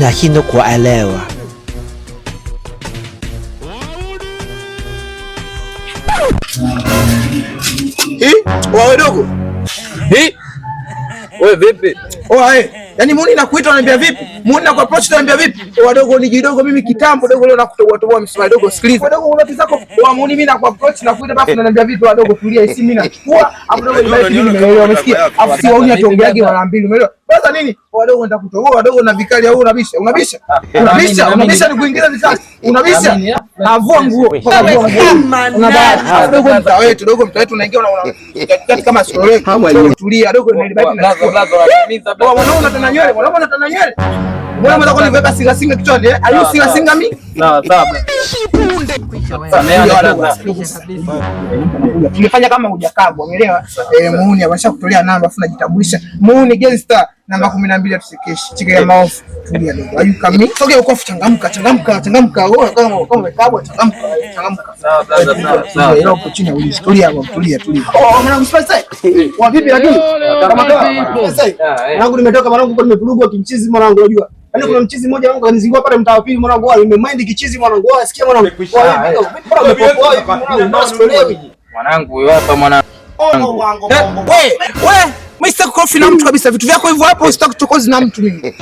Nashindwa kuelewa. Wewe dogo. Wewe vipi? Yaani Muni nakuita unaniambia vipi? Muni na approach unaniambia vipi? Wadogo ni jidogo mimi kitambo dogo leo nakutoboa toboa msima dogo sikiliza. Wadogo una pesa zako wa Muni mimi na approach nakuita basi unaniambia vipi wadogo tulia hisi mimi nachukua. Hapo dogo mimi nimeelewa umesikia? Afu si wauni atuongeaje mara mbili umeelewa? Sasa nini? Wadogo nitakutoboa wadogo na vikali au unabisha? Unabisha ni kuingiza vikali. Unabisha? Avua nguo. Dogo mtaa wetu unaingia una kama sore. Tulia dogo nilibaki na mwanangu natana nywele, mwanangu natana nywele. Mbona mwanangu niweka singa kichwani eh? Ayu singa mimi? Na tulifanya kama hujakabwa, umeelewa? Muuni amesha kutolea namba afu najitambulisha. Muuni Gangster namba 12 atusekeshi. Chike ya maofu. Tulia dogo. Ayu kami. Sogea uko changamka. Wewe kama umekabwa changamka. Sawa. Leo uko chini ulizi. Tulia. Mwanangu sasa. Wa vipi lakini? Kama sasa. Mwanangu nimetoka mwanangu kwa nimepurugwa kimchizi mwanangu unajua. Yaani kuna mchizi mmoja wangu kanizingua pale mtaa wa pili mwanangu wao nimemind kichizi mwanangu wao sikia mwanangu. Mwanangu wewe hapa mwanangu. Wewe mimi sitaki kofi na mtu kabisa vitu vyako hivyo hapo sitaki kuchokozi na mtu mimi.